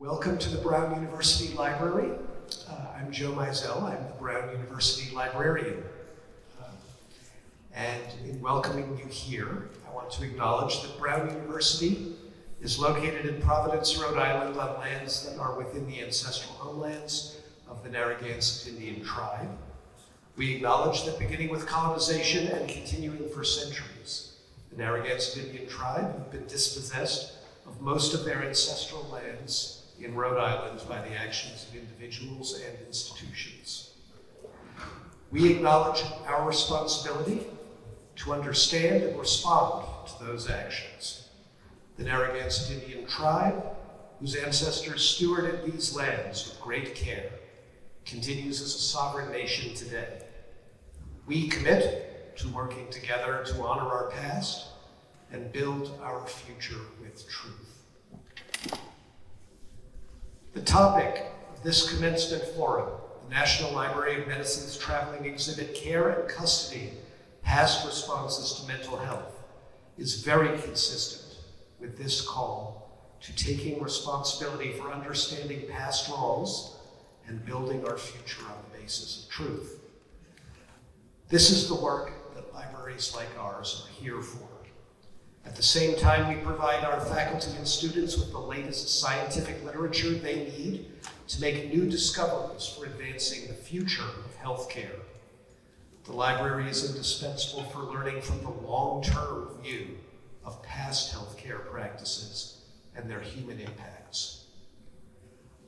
Welcome to the Brown University Library. I'm Joe Mizell. I'm the Brown University Librarian. And in welcoming you here, I want to acknowledge that Brown University is located in Providence, Rhode Island, on lands that are within the ancestral homelands of the Narragansett Indian tribe. We acknowledge that beginning with colonization and continuing for centuries, the Narragansett Indian tribe have been dispossessed of most of their ancestral lands in Rhode Island by the actions of individuals and institutions. We acknowledge our responsibility to understand and respond to those actions. The Narragansett Indian tribe, whose ancestors stewarded these lands with great care, continues as a sovereign nation today. We commit to working together to honor our past and build our future with truth. The topic of this commencement forum, the National Library of Medicine's traveling exhibit, Care and Custody, Past Responses to Mental Health, is very consistent with this call to taking responsibility for understanding past wrongs and building our future on the basis of truth. This is the work that libraries like ours are here for. At the same time, we provide our faculty and students with the latest scientific literature they need to make new discoveries for advancing the future of healthcare. The library is indispensable for learning from the long-term view of past healthcare practices and their human impacts.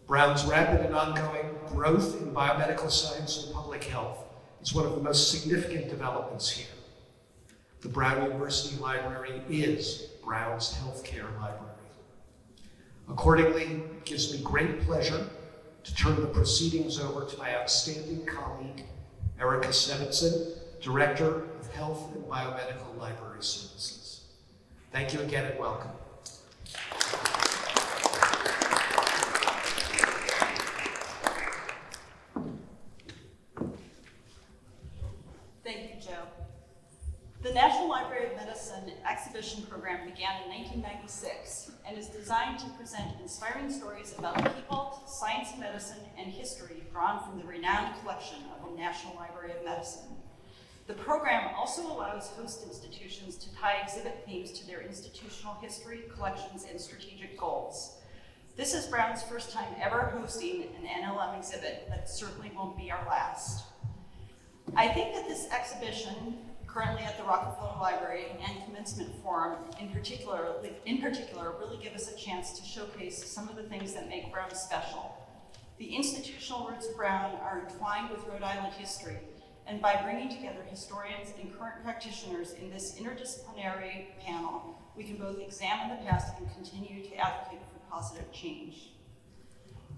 Brown's rapid and ongoing growth in biomedical science and public health is one of the most significant developments here. The Brown University Library is Brown's healthcare library. Accordingly, it gives me great pleasure to turn the proceedings over to my outstanding colleague, Erica Stevenson, Director of Health and Biomedical Library Services. Thank you again and welcome. Thank you, Joe. The National Library of Medicine exhibition program began in 1996 and is designed to present inspiring stories about people, science and medicine, and history drawn from the renowned collection of the National Library of Medicine. The program also allows host institutions to tie exhibit themes to their institutional history, collections, and strategic goals. This is Brown's first time ever hosting an NLM exhibit, but certainly won't be our last. I think that this exhibition, currently at the Rockefeller Library, and Commencement Forum in particular really give us a chance to showcase some of the things that make Brown special. The institutional roots of Brown are entwined with Rhode Island history, and by bringing together historians and current practitioners in this interdisciplinary panel, we can both examine the past and continue to advocate for positive change.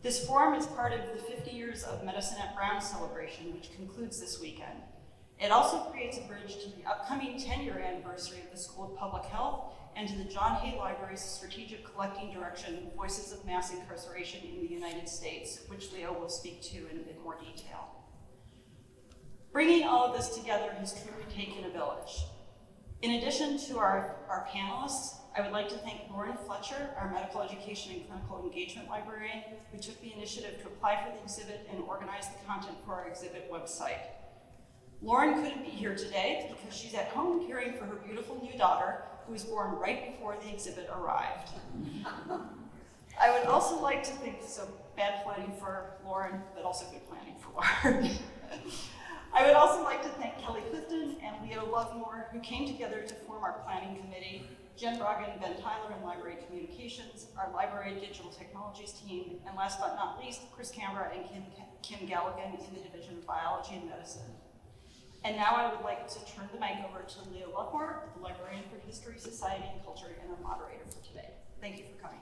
This forum is part of the 50 Years of Medicine at Brown celebration, which concludes this weekend. It also creates a bridge to the upcoming 10-year anniversary of the School of Public Health and to the John Hay Library's strategic collecting direction, Voices of Mass Incarceration in the United States, which Leo will speak to in a bit more detail. Bringing all of this together has truly taken a village. In addition to our panelists, I would like to thank Lauren Fletcher, our medical education and clinical engagement librarian, who took the initiative to apply for the exhibit and organize the content for our exhibit website. Lauren couldn't be here today because she's at home caring for her beautiful new daughter, who was born right before the exhibit arrived. I would also like to thank, so bad planning for Lauren, but also good planning for Lauren. I would also like to thank Kelly Clifton and Leo Lovemore, who came together to form our planning committee, Jen Rogan, Ben Tyler in Library Communications, our Library Digital Technologies team, and last but not least, Chris Canberra and Kim Galligan in the Division of Biology and Medicine. And now I would like to turn the mic over to Leo Lovemore, the Librarian for History, Society, and Culture, and our moderator for today. Thank you for coming.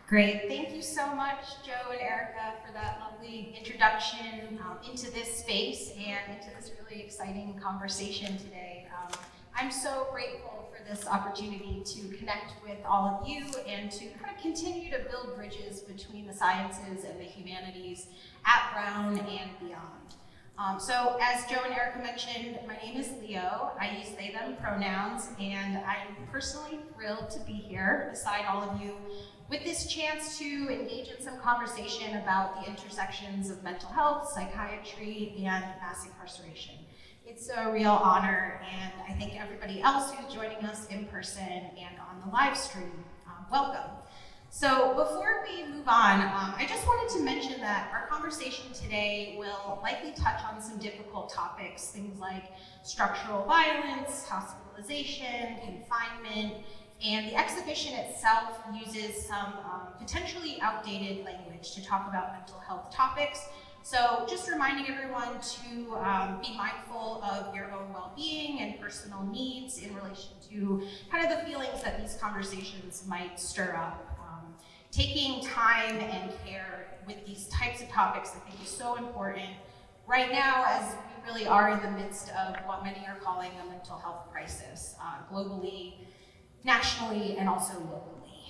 Great. Thank you so much, Joe and Erica, for that lovely introduction into this space and into this really exciting conversation today. I'm so grateful for this opportunity to connect with all of you and to kind of continue to build bridges between the sciences and the humanities at Brown and beyond. So as Joe and Erica mentioned, my name is Leo. I use they, them pronouns, and I'm personally thrilled to be here beside all of you with this chance to engage in some conversation about the intersections of mental health, psychiatry, and mass incarceration. It's a real honor, and I thank everybody else who's joining us in person and on the live stream. Welcome. So before we move on, I just wanted to mention that our conversation today will likely touch on some difficult topics, things like structural violence, hospitalization, confinement, and the exhibition itself uses some potentially outdated language to talk about mental health topics. So just reminding everyone to be mindful of your own well-being and personal needs in relation to kind of the feelings that these conversations might stir up. Taking time and care with these types of topics, I think, is so important right now, as we really are in the midst of what many are calling a mental health crisis, globally, nationally, and also locally.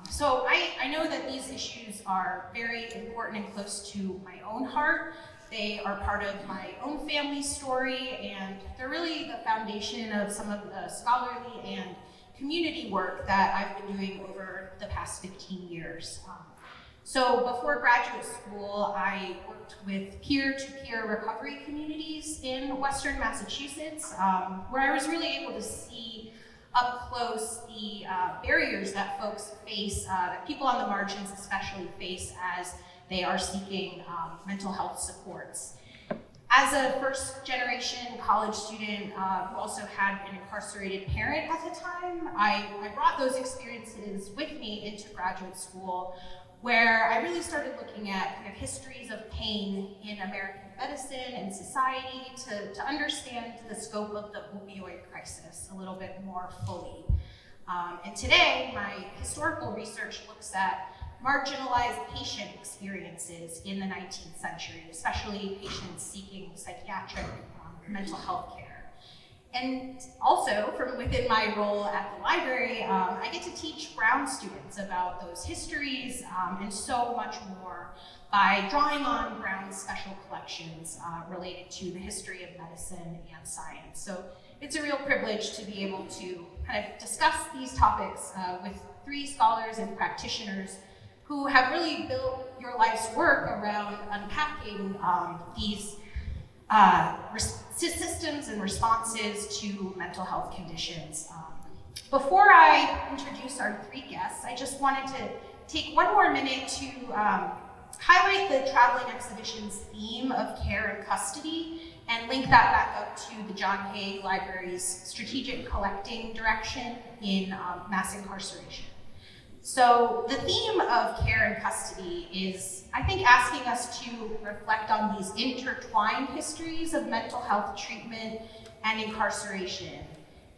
So I know that these issues are very important and close to my own heart. They are part of my own family story, and they're really the foundation of some of the scholarly and community work that I've been doing over the past 15 years. So before graduate school, I worked with peer-to-peer recovery communities in Western Massachusetts, where I was really able to see up close the barriers that folks face, that people on the margins especially face as they are seeking mental health supports. As a first-generation college student who also had an incarcerated parent at the time, I brought those experiences with me into graduate school, where I really started looking at kind of histories of pain in American medicine and society to understand the scope of the opioid crisis a little bit more fully. And today, my historical research looks at marginalized patient experiences in the 19th century, especially patients seeking psychiatric mental health care. And also, from within my role at the library, I get to teach Brown students about those histories and so much more by drawing on Brown's special collections related to the history of medicine and science. So it's a real privilege to be able to kind of discuss these topics with three scholars and practitioners who have really built your life's work around unpacking these systems and responses to mental health conditions. Before I introduce our three guests, I just wanted to take one more minute to highlight the traveling exhibition's theme of care and custody and link that back up to the John Hay Library's strategic collecting direction in mass incarceration. So the theme of care and custody is, I think, asking us to reflect on these intertwined histories of mental health treatment and incarceration.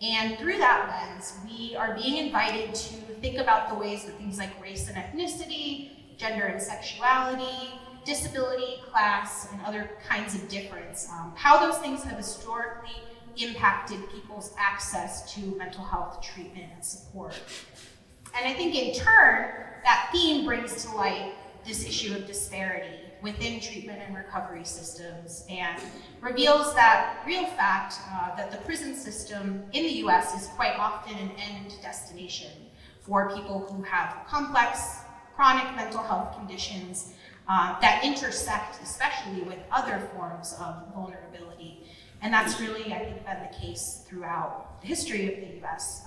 And through that lens, we are being invited to think about the ways that things like race and ethnicity, gender and sexuality, disability, class, and other kinds of difference, how those things have historically impacted people's access to mental health treatment and support. And I think in turn, that theme brings to light this issue of disparity within treatment and recovery systems and reveals that real fact that the prison system in the US is quite often an end destination for people who have complex, chronic mental health conditions that intersect especially with other forms of vulnerability. And that's really, I think, been the case throughout the history of the US.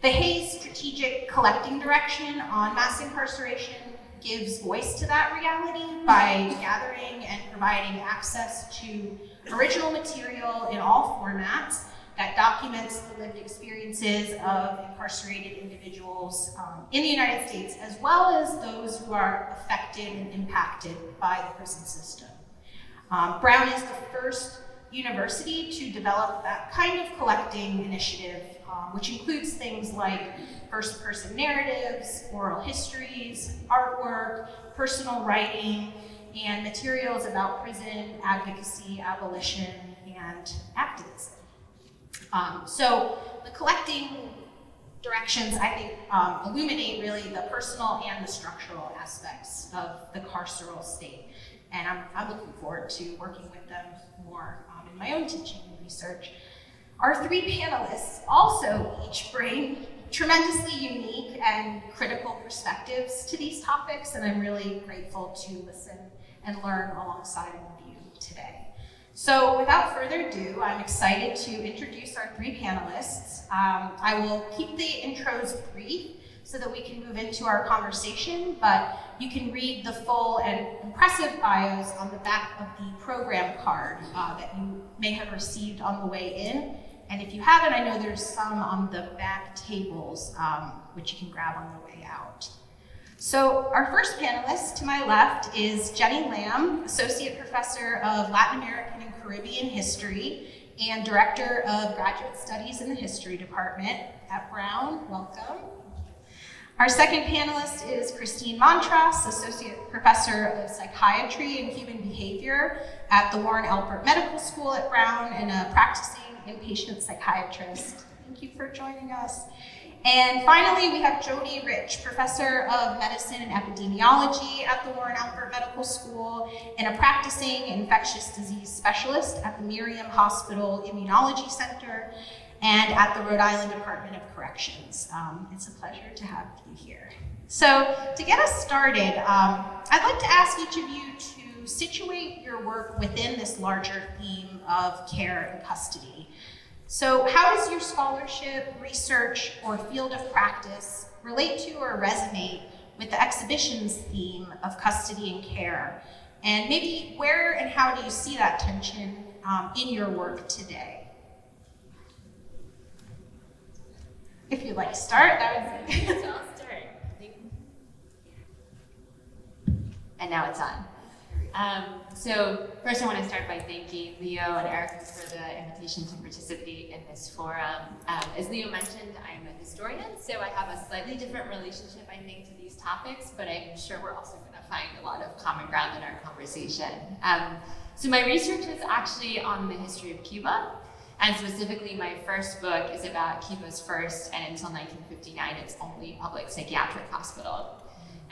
The Hayes strategic collecting direction on mass incarceration gives voice to that reality by gathering and providing access to original material in all formats that documents the lived experiences of incarcerated individuals in the United States, as well as those who are affected and impacted by the prison system. Brown is the first university to develop that kind of collecting initiative, which includes things like first-person narratives, oral histories, artwork, personal writing, and materials about prison, advocacy, abolition, and activism. So the collecting directions, I think, illuminate really the personal and the structural aspects of the carceral state. and I'm looking forward to working with them more in my own teaching and research. Our three panelists also each bring tremendously unique and critical perspectives to these topics, and I'm really grateful to listen and learn alongside of you today. So without further ado, I'm excited to introduce our three panelists. I will keep the intros brief so that we can move into our conversation, but you can read the full and impressive bios on the back of the program card that you may have received on the way in. And if you haven't, I know there's some on the back tables, which you can grab on the way out. So our first panelist to my left is Jenny Lambe, Associate Professor of Latin American and Caribbean History and Director of Graduate Studies in the History Department at Brown. Welcome. Our second panelist is Christine Montross, Associate Professor of Psychiatry and Human Behavior at the Warren Alpert Medical School at Brown and a practicing inpatient psychiatrist. Thank you for joining us. And finally, we have Jody Rich, Professor of Medicine and Epidemiology at the Warren Alpert Medical School and a practicing infectious disease specialist at the Miriam Hospital Immunology Center and at the Rhode Island Department of Corrections. It's a pleasure to have you here. So to get us started, I'd like to ask each of you to situate your work within this larger theme of care and custody. So how does your scholarship, research, or field of practice relate to or resonate with the exhibition's theme of custody and care? And maybe where and how do you see that tension in your work today? If you'd like to start, that would be So I'll start. And now it's on. So first I want to start by thanking Leo and Erica for the invitation to participate in this forum. As Leo mentioned, I'm a historian, so I have a slightly different relationship, I think, to these topics, but I'm sure we're also going to find a lot of common ground in our conversation. So my research is actually on the history of Cuba, and specifically my first book is about Cuba's first and until 1959 its only public psychiatric hospital.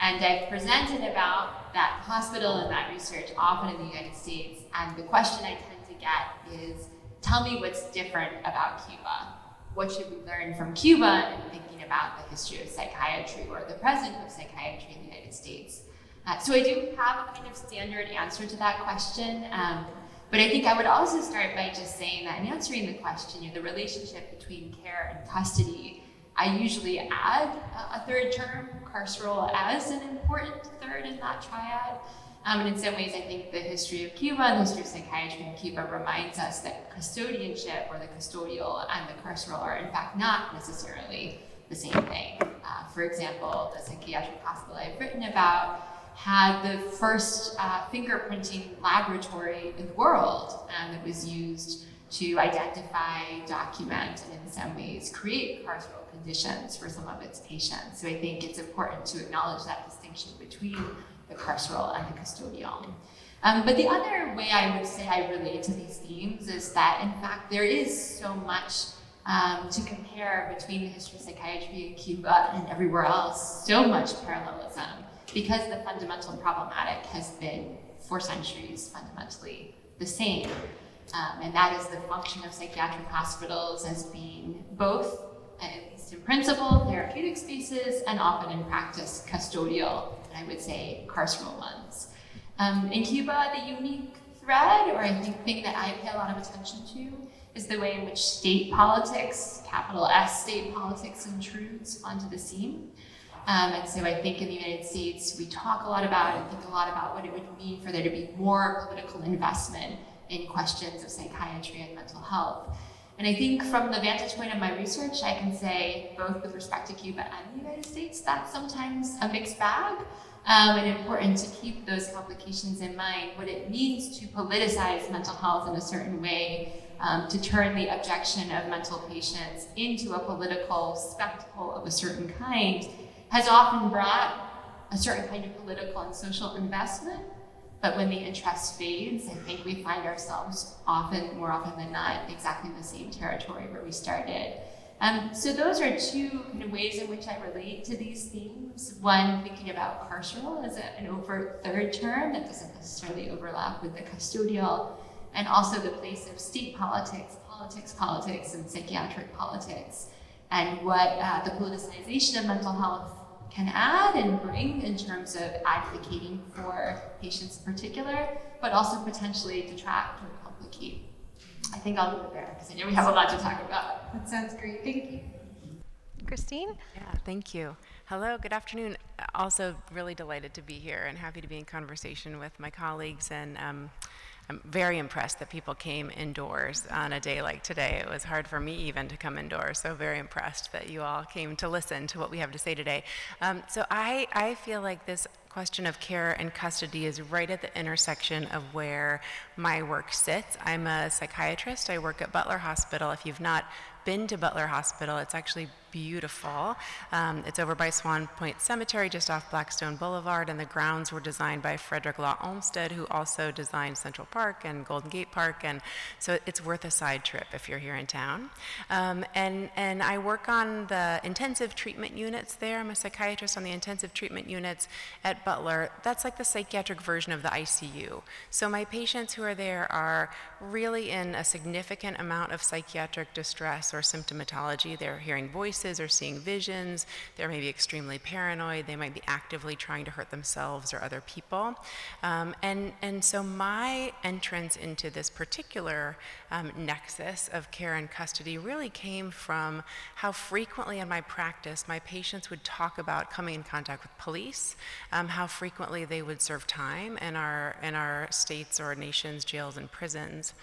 And I've presented about that hospital and that research often in the United States, and the question I tend to get is, tell me what's different about Cuba. What should we learn from Cuba in thinking about the history of psychiatry or the present of psychiatry in the United States? So I do have a kind of standard answer to that question, but I think I would also start by just saying that in answering the question, the relationship between care and custody, I usually add a third term, carceral, as an important third in that triad. And in some ways, I think the history of Cuba and the history of psychiatry in Cuba reminds us that custodianship or the custodial and the carceral are in fact not necessarily the same thing. For example, the psychiatric hospital I've written about had the first fingerprinting laboratory in the world that was used to identify, document, and in some ways create carceral conditions for some of its patients. So I think it's important to acknowledge that distinction between the carceral and the custodial. But the other way I would say I relate to these themes is that, in fact, there is so much to compare between the history of psychiatry in Cuba and everywhere else, so much parallelism, because the fundamental problematic has been, for centuries, fundamentally the same. And that is the function of psychiatric hospitals as being both, at least in principle, therapeutic spaces, and often in practice, custodial, and I would say carceral ones. In Cuba, the unique thread, or I think thing that I pay a lot of attention to, is the way in which state politics, capital S state politics, intrudes onto the scene. And so I think in the United States, we talk a lot about and think a lot about what it would mean for there to be more political investment in questions of psychiatry and mental health. And I think from the vantage point of my research, I can say, both with respect to Cuba and the United States, that's sometimes a mixed bag, and important to keep those complications in mind, what it means to politicize mental health in a certain way, to turn the objection of mental patients into a political spectacle of a certain kind, has often brought a certain kind of political and social investment. But when the interest fades, I think we find ourselves more often than not, exactly in the same territory where we started. So those are two kind of ways in which I relate to these themes. One, thinking about carceral as an overt third term that doesn't necessarily overlap with the custodial, and also the place of state politics, and psychiatric politics, and what the politicization of mental health can add and bring in terms of advocating for patients in particular, but also potentially detract or complicate. I think I'll leave it there because I know we have a lot to talk about. That sounds great. Thank you. Christine? Yeah, thank you. Hello, good afternoon. Also really delighted to be here and happy to be in conversation with my colleagues, and I'm very impressed that people came indoors on a day like today. It was hard for me even to come indoors, so very impressed that you all came to listen to what we have to say today. So I feel like this question of care and custody is right at the intersection of where my work sits. I'm a psychiatrist. I work at Butler Hospital. If you've not been to Butler Hospital, it's actually beautiful. It's over by Swan Point Cemetery, just off Blackstone Boulevard, and the grounds were designed by Frederick Law Olmsted, who also designed Central Park and Golden Gate Park, and so it's worth a side trip if you're here in town. And I work on the intensive treatment units there. I'm a psychiatrist on the intensive treatment units at Butler. That's like the psychiatric version of the ICU. So my patients who are there are really in a significant amount of psychiatric distress or symptomatology. They're hearing voices or seeing visions. They may be extremely paranoid. They might be actively trying to hurt themselves or other people. And so my entrance into this particular nexus of care and custody really came from how frequently in my practice my patients would talk about coming in contact with police, how frequently they would serve time in our states or nation's jails and prisons.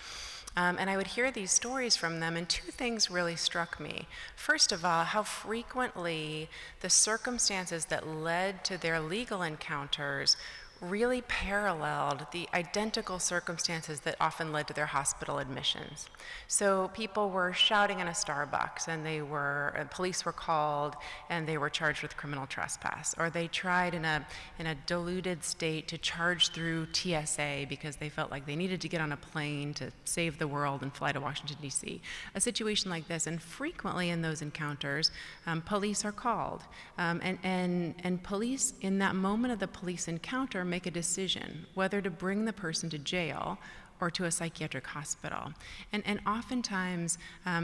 And I would hear these stories from them, and two things really struck me. First of all, how frequently the circumstances that led to their legal encounters really paralleled the identical circumstances that often led to their hospital admissions. So people were shouting in a Starbucks, and police were called, and they were charged with criminal trespass. Or they tried in a diluted state to charge through TSA because they felt like they needed to get on a plane to save the world and fly to Washington, D.C. A situation like this, and frequently in those encounters, police are called. And police, in that moment of the police encounter, make a decision whether to bring the person to jail or to a psychiatric hospital. And oftentimes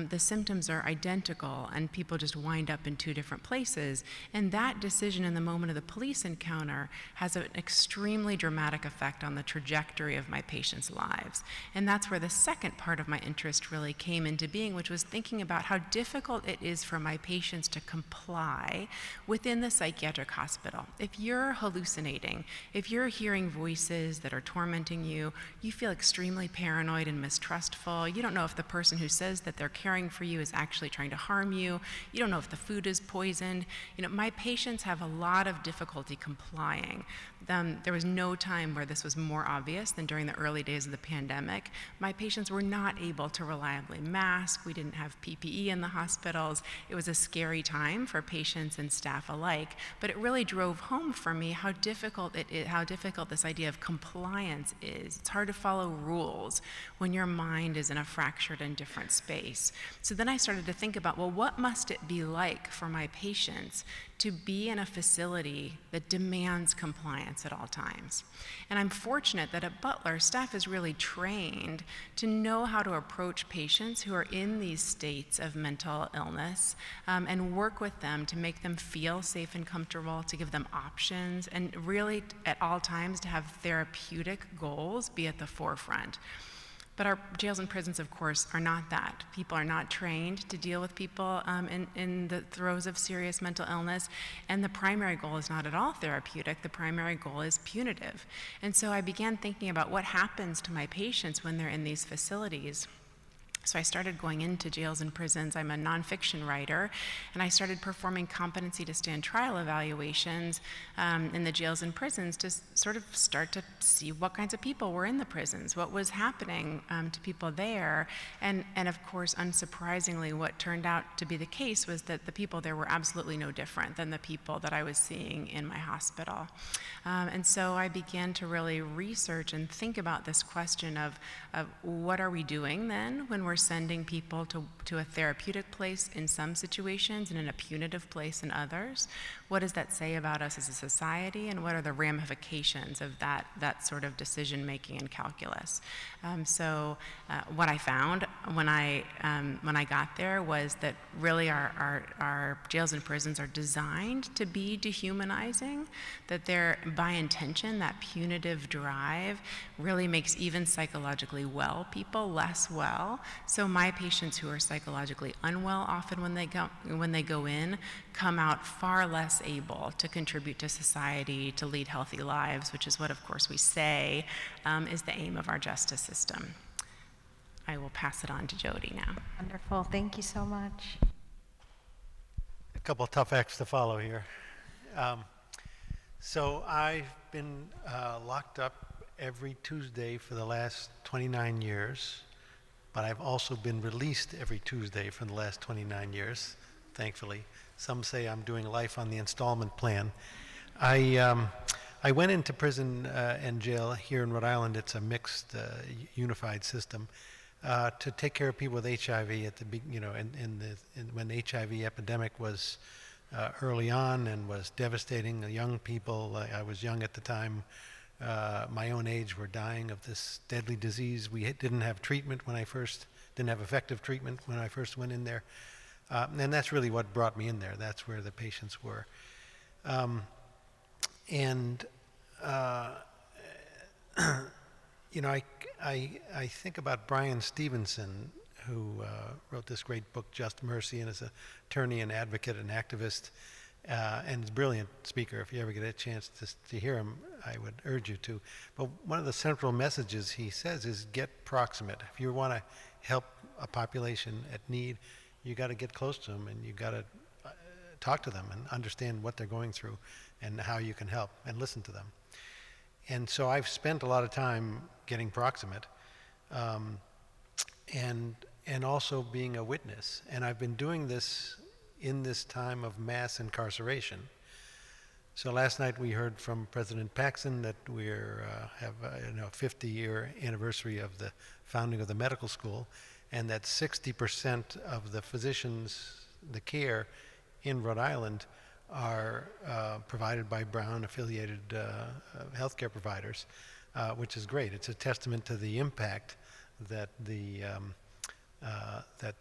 the symptoms are identical and people just wind up in two different places. And that decision in the moment of the police encounter has an extremely dramatic effect on the trajectory of my patients' lives. And that's where the second part of my interest really came into being, which was thinking about how difficult it is for my patients to comply within the psychiatric hospital. If you're hallucinating, if you're hearing voices that are tormenting you, you feel extremely paranoid and mistrustful. You don't know if the person who says that they're caring for you is actually trying to harm you. You don't know if the food is poisoned. My patients have a lot of difficulty complying. There was no time where this was more obvious than during the early days of the pandemic. My patients were not able to reliably mask. We didn't have PPE in the hospitals. It was a scary time for patients and staff alike, but it really drove home for me how difficult this idea of compliance is. It's hard to follow rules when your mind is in a fractured and different space. So then I started to think about, well, what must it be like for my patients to be in a facility that demands compliance at all times? And I'm fortunate that at Butler, staff is really trained to know how to approach patients who are in these states of mental illness and work with them to make them feel safe and comfortable, to give them options, and really at all times to have therapeutic goals be at the forefront. But our jails and prisons, of course, are not that. People are not trained to deal with people in the throes of serious mental illness, and the primary goal is not at all therapeutic. The primary goal is punitive. And so I began thinking about what happens to my patients when they're in these facilities. So I started going into jails and prisons. I'm a nonfiction writer, and I started performing competency to stand trial evaluations in the jails and prisons to sort of start to see what kinds of people were in the prisons, what was happening to people there. And of course, unsurprisingly, what turned out to be the case was that the people there were absolutely no different than the people that I was seeing in my hospital. And so I began to really research and think about this question of what are we doing then when we're we're sending people to a therapeutic place in some situations and in a punitive place in others. What does that say about us as a society, and what are the ramifications of that sort of decision making and calculus? So what I found when I got there was that really our jails and prisons are designed to be dehumanizing, that they're by intention, that punitive drive really makes even psychologically well people less well. So my patients who are psychologically unwell, often when they go in, come out far less able to contribute to society, to lead healthy lives, which is what, of course, we say is the aim of our justice system. I will pass it on to Jody now. Wonderful. Thank you so much. A couple of tough acts to follow here. So I've been locked up every Tuesday for the last 29 years, but I've also been released every Tuesday for the last 29 years, thankfully. Some say I'm doing life on the installment plan. I went into prison and jail here in Rhode Island. It's a mixed, unified system to take care of people with HIV at the when the HIV epidemic was early on and was devastating young people. I was young at the time. My own age were dying of this deadly disease. We didn't have treatment didn't have effective treatment when I first went in there. And that's really what brought me in there. That's where the patients were. I think about Brian Stevenson, who wrote this great book, Just Mercy, and is an attorney and advocate and activist, and is a brilliant speaker. If you ever get a chance to hear him, I would urge you to. But one of the central messages he says is get proximate. If you want to help a population at need, you got to get close to them, and you got to talk to them and understand what they're going through and how you can help, and listen to them. And so I've spent a lot of time getting proximate, and also being a witness. And I've been doing this in this time of mass incarceration. So last night we heard from President Paxson that we have a 50-year anniversary of the founding of the medical school, and that 60% of the physicians, the care in Rhode Island, are provided by Brown-affiliated healthcare providers, which is great. It's a testament to the impact that the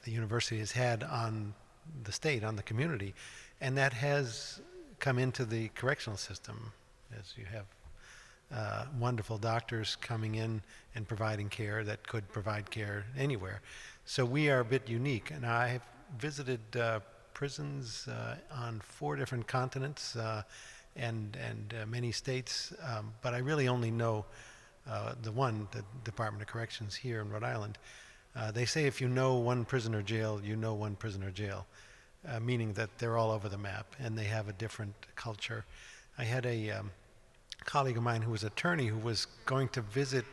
university has had on the state, on the community, and that has come into the correctional system, as you have wonderful doctors coming in and providing care that could provide care anywhere. So we are a bit unique, and I have visited prisons on 4 different continents and many states, but I really only know the Department of Corrections here in Rhode Island. They say if you know one prison or jail, you know one prison or jail, meaning that they're all over the map and they have a different culture. I had a colleague of mine who was an attorney who was going to visit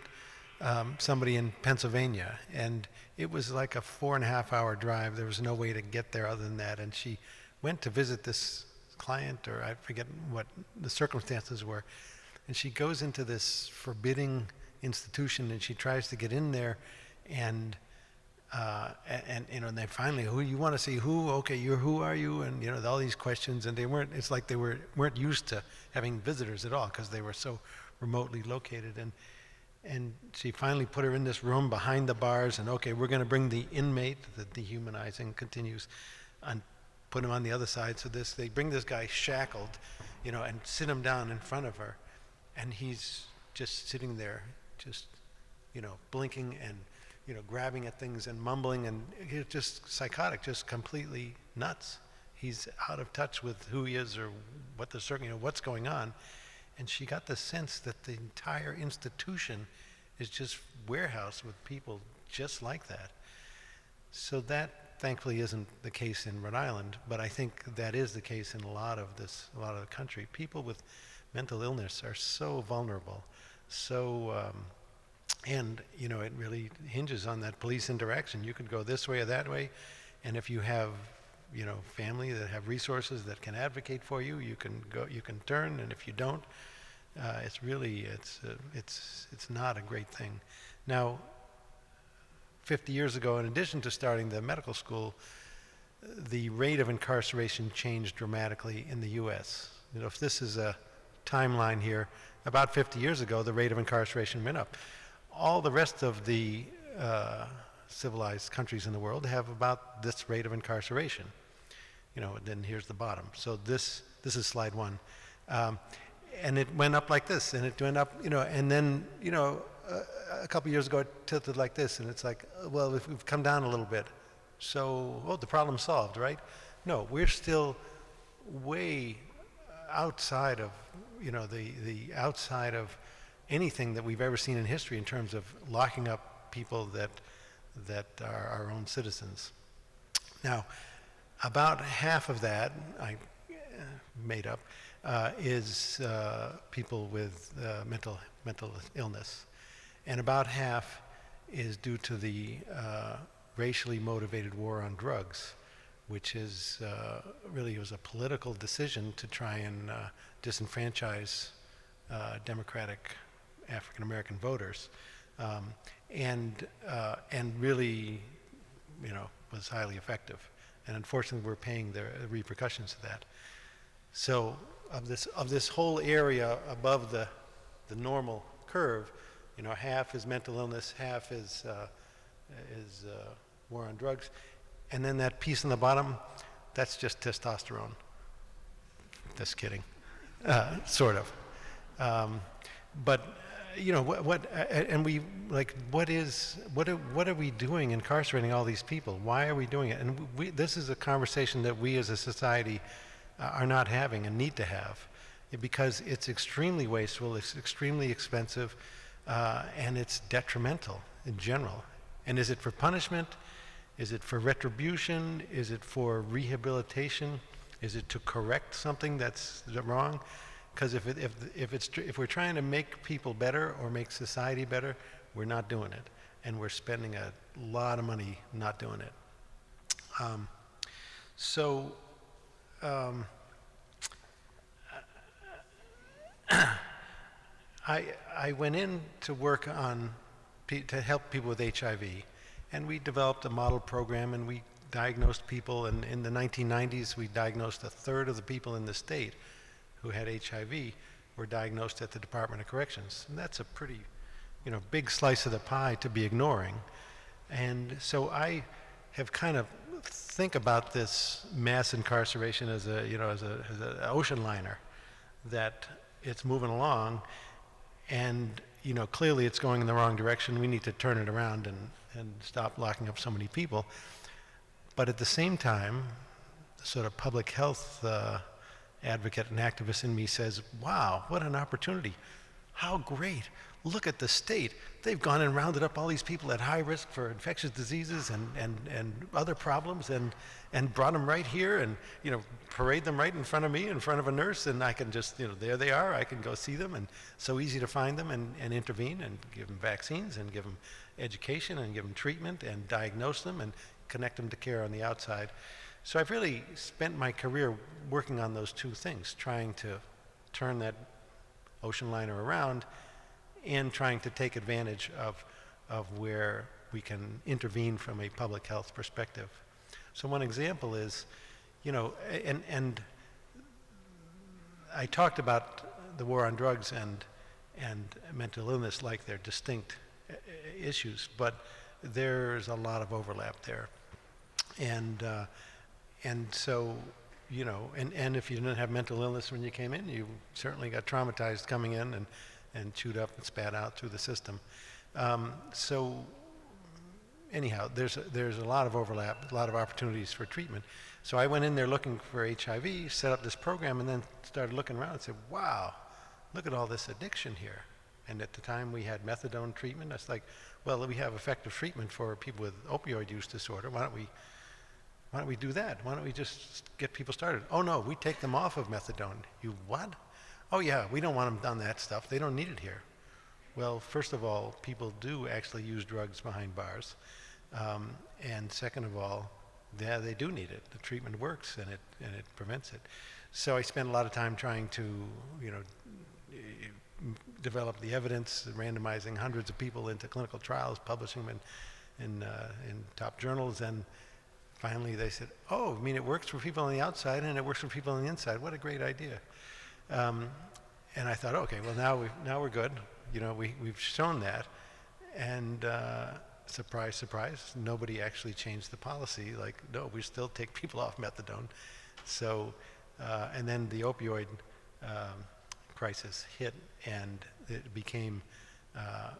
somebody in Pennsylvania, and it was like a 4.5-hour drive. There was no way to get there other than that, and she went to visit this client, or I forget what the circumstances were, and she goes into this forbidding institution, and she tries to get in there, and they finally, who you want to see, who, okay, who are you, and all these questions, and it's like they weren't used to having visitors at all because they were so remotely located, and she finally put her in this room behind the bars, and okay, we're going to bring the inmate. The dehumanizing continues, and put him on the other side. So they bring this guy shackled, and sit him down in front of her, and he's just sitting there, just blinking and grabbing at things and mumbling, and he's just psychotic, just completely nuts. He's out of touch with who he is or what's going on. And she got the sense that the entire institution is just warehouse with people just like that. So that thankfully isn't the case in Rhode Island, but I think that is the case in a lot of the country. People with mental illness are so vulnerable, and it really hinges on that police interaction. You could go this way or that way, and if you have family that have resources that can advocate for you, you can turn, and if you don't, it's not a great thing. Now, 50 years ago, in addition to starting the medical school, the rate of incarceration changed dramatically in the U.S. You know, if this is a timeline here, about 50 years ago, the rate of incarceration went up. All the rest of the civilized countries in the world have about this rate of incarceration. You know, and then here's the bottom. So this is slide one. And it went up like this, and it went up, you know, and then, you know, a couple years ago it tilted like this, and it's like, well, if we've come down a little bit, so, oh, the problem's solved, right? No, we're still way outside of, you know, the outside of anything that we've ever seen in history in terms of locking up people that are our own citizens. Now, about half of that, I made up, is people with mental illness. And about half is due to the racially motivated war on drugs, which is really was a political decision to try and disenfranchise Democratic African American voters, and really, you know, was highly effective. And unfortunately, we're paying the repercussions of that. So of this whole area above the normal curve, you know, half is mental illness, half is war on drugs, and then that piece on the bottom, that's just testosterone. Just kidding, sort of. But you know and we like what are we doing incarcerating all these people? Why are we doing it? And this is a conversation that we as a society are not having and need to have, because it's extremely wasteful, it's extremely expensive, and it's detrimental in general. And is it for punishment? Is it for retribution? Is it for rehabilitation? Is it to correct something that's wrong? Because if we're trying to make people better or make society better, we're not doing it, and we're spending a lot of money not doing it. I went in to work on to help people with HIV, and we developed a model program, and we diagnosed people, and in the 1990s we diagnosed a third of the people in the state who had HIV were diagnosed at the Department of Corrections. And that's a pretty, you know, big slice of the pie to be ignoring. And so I have kind of think about this mass incarceration as a, you know, as an ocean liner, that it's moving along, and, you know, clearly it's going in the wrong direction. We need to turn it around and stop locking up so many people. But at the same time, the sort of public health advocate and activist in me says, wow, what an opportunity. How great. Look at the state. They've gone and rounded up all these people at high risk for infectious diseases and other problems, and brought them right here, and, you know, parade them right in front of me, in front of a nurse, and I can just, you know, there they are, I can go see them, and so easy to find them and intervene and give them vaccines and give them education and give them treatment and diagnose them and connect them to care on the outside. So I've really spent my career working on those two things, trying to turn that ocean liner around and trying to take advantage of where we can intervene from a public health perspective. So one example is, you know, and I talked about the war on drugs and mental illness like they're distinct issues, but there's a lot of overlap there. And so, you know, and if you didn't have mental illness when you came in, you certainly got traumatized coming in and chewed up and spat out through the system. So anyhow, there's a lot of overlap, a lot of opportunities for treatment. So I went in there looking for HIV, set up this program, and then started looking around and said, wow, look at all this addiction here. And at the time we had methadone treatment. I was like, well, we have effective treatment for people with opioid use disorder. Why don't we do that? Why don't we just get people started? Oh no, we take them off of methadone. You what? Oh yeah, we don't want them on that stuff. They don't need it here. Well, first of all, people do actually use drugs behind bars. And second of all, yeah, they do need it. The treatment works and it prevents it. So I spent a lot of time trying to, you know, develop the evidence, randomizing hundreds of people into clinical trials, publishing them in top journals, and finally they said, oh, I mean, it works for people on the outside and it works for people on the inside. What a great idea. And I thought, okay, well, now we're good. We've shown that. And surprise, surprise, nobody actually changed the policy. Like, no, we still take people off methadone. So, and then the opioid crisis hit, and it became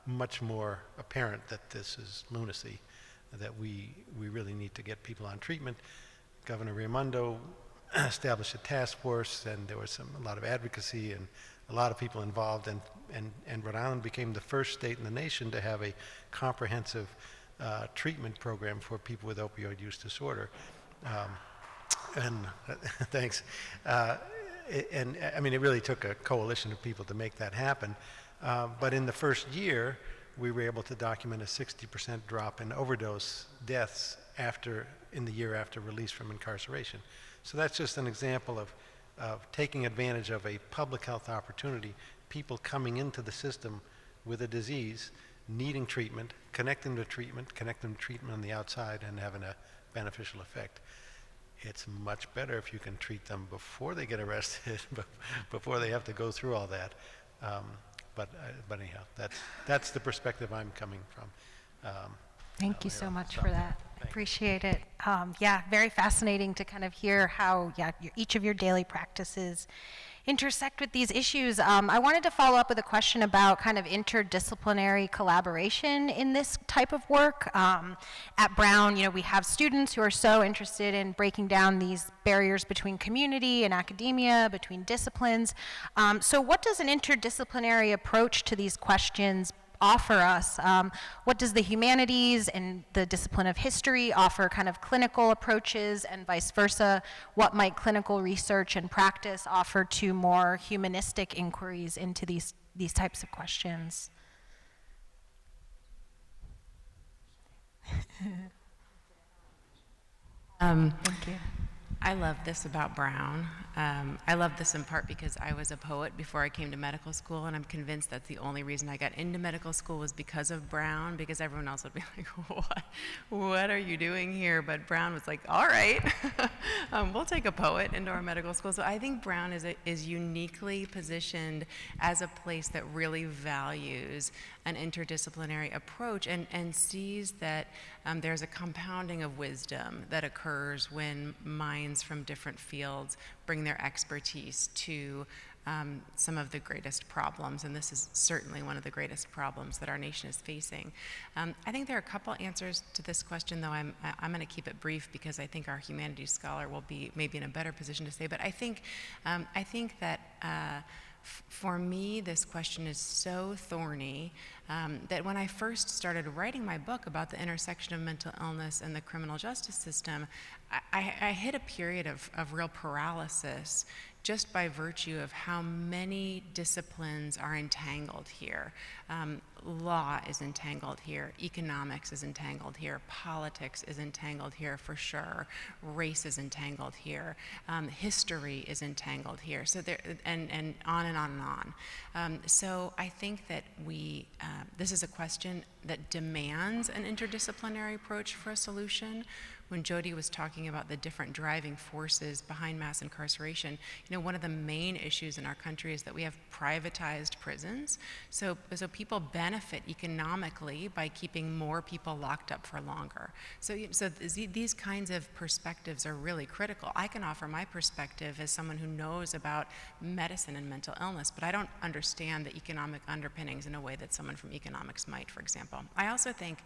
much more apparent that this is lunacy, that we really need to get people on treatment. Governor Raimondo established a task force, and there was a lot of advocacy and a lot of people involved, and Rhode Island became the first state in the nation to have a comprehensive treatment program for people with opioid use disorder. Thanks. And I mean, it really took a coalition of people to make that happen. But in the first year, we were able to document a 60% drop in overdose deaths in the year after release from incarceration. So that's just an example of taking advantage of a public health opportunity, people coming into the system with a disease, needing treatment, connect them to treatment on the outside, and having a beneficial effect. It's much better if you can treat them before they get arrested, before they have to go through all that. But anyhow, that's the perspective I'm coming from. Thank you so much for that. I appreciate it. Yeah, very fascinating to kind of hear how each of your daily practices intersect with these issues. I wanted to follow up with a question about kind of interdisciplinary collaboration in this type of work. At Brown, we have students who are so interested in breaking down these barriers between community and academia, between disciplines. So what does an interdisciplinary approach to these questions offer us? What does the humanities and the discipline of history offer kind of clinical approaches, and vice versa? What might clinical research and practice offer to more humanistic inquiries into these types of questions? Thank you. I love this about Brown. I love this in part because I was a poet before I came to medical school, and I'm convinced that's the only reason I got into medical school was because of Brown, because everyone else would be like, what are you doing here? But Brown was like, all right, we'll take a poet into our medical school. So I think Brown is uniquely positioned as a place that really values an interdisciplinary approach and sees that there's a compounding of wisdom that occurs when minds from different fields bring their expertise to some of the greatest problems, and this is certainly one of the greatest problems that our nation is facing. I think there are a couple answers to this question, though I'm going to keep it brief because I think our humanities scholar will be maybe in a better position to say, but I think that for me, this question is so thorny that when I first started writing my book about the intersection of mental illness and the criminal justice system, I hit a period of real paralysis just by virtue of how many disciplines are entangled here. Law is entangled here, economics is entangled here, politics is entangled here for sure, race is entangled here, history is entangled here, so there, and on and on and on. So I think that this is a question that demands an interdisciplinary approach for a solution. When Jody was talking about the different driving forces behind mass incarceration, one of the main issues in our country is that we have privatized prisons. So people benefit economically by keeping more people locked up for longer. So these kinds of perspectives are really critical. I can offer my perspective as someone who knows about medicine and mental illness, but I don't understand the economic underpinnings in a way that someone from economics might, for example. I also think,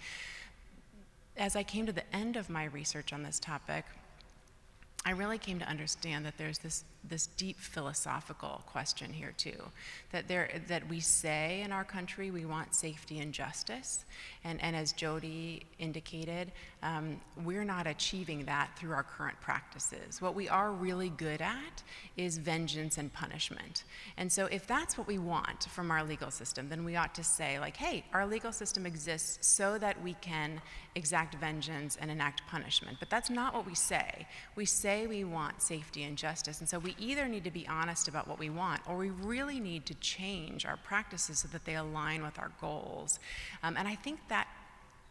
as I came to the end of my research on this topic, I really came to understand that there's this deep philosophical question here too, that we say in our country we want safety and justice, and as Jody indicated, we're not achieving that through our current practices. What we are really good at is vengeance and punishment. And so if that's what we want from our legal system, then we ought to say, like, hey, our legal system exists so that we can exact vengeance and enact punishment. But that's not what we say. We say we want safety and justice, and so we either need to be honest about what we want, or we really need to change our practices so that they align with our goals. And I think that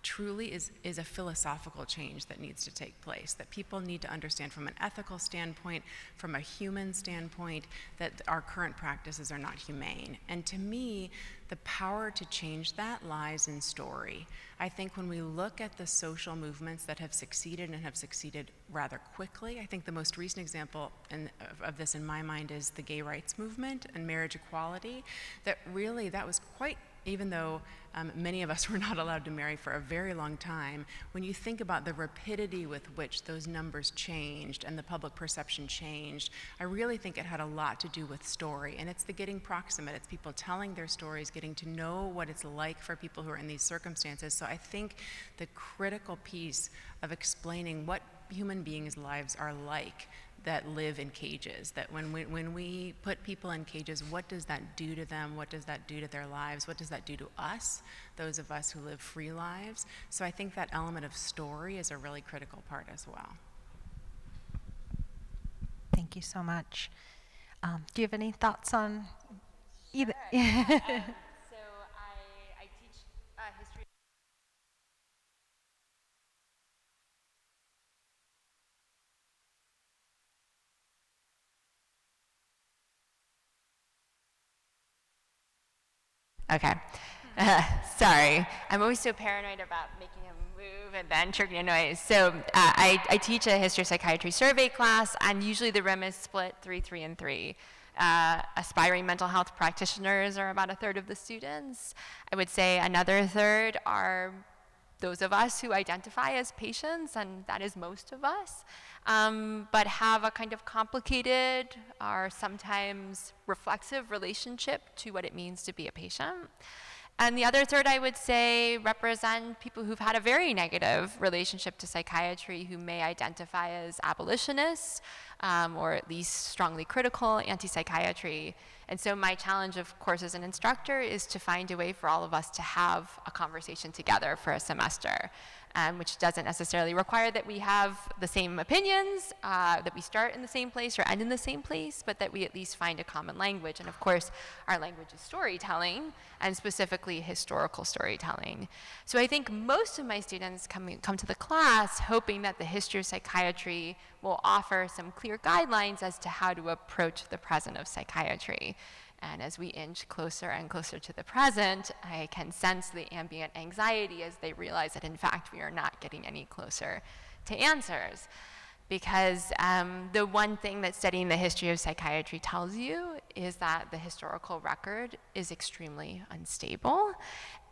truly is a philosophical change that needs to take place, that people need to understand from an ethical standpoint, from a human standpoint, that our current practices are not humane. And to me, the power to change that lies in story. I think when we look at the social movements that have succeeded and have succeeded rather quickly, I think the most recent example of this in my mind is the gay rights movement and marriage equality, that was quite, even though many of us were not allowed to marry for a very long time, when you think about the rapidity with which those numbers changed and the public perception changed, I really think it had a lot to do with story. And it's the getting proximate. It's people telling their stories, getting to know what it's like for people who are in these circumstances. So I think the critical piece of explaining what human beings' lives are like that live in cages, that when we put people in cages, what does that do to them? What does that do to their lives? What does that do to us, those of us who live free lives? So I think that element of story is a really critical part as well. Thank you so much. Do you have any thoughts on either? So I teach history. Okay. Sorry. I'm always so paranoid about making a move and then triggering a noise. So I teach a history psychiatry survey class, and usually the room is split 3, 3, and 3. Aspiring mental health practitioners are about a third of the students. I would say another third are those of us who identify as patients, and that is most of us, but have a kind of complicated or sometimes reflexive relationship to what it means to be a patient. And the other third, I would say, represent people who've had a very negative relationship to psychiatry, who may identify as abolitionists, or at least strongly critical anti-psychiatry. And so my challenge, of course, as an instructor, is to find a way for all of us to have a conversation together for a semester, which doesn't necessarily require that we have the same opinions, that we start in the same place or end in the same place, but that we at least find a common language. And of course, our language is storytelling, and specifically historical storytelling. So I think most of my students come to the class hoping that the history of psychiatry will offer some clear guidelines as to how to approach the present of psychiatry. And as we inch closer and closer to the present, I can sense the ambient anxiety as they realize that, in fact, we are not getting any closer to answers. Because the one thing that studying the history of psychiatry tells you is that the historical record is extremely unstable,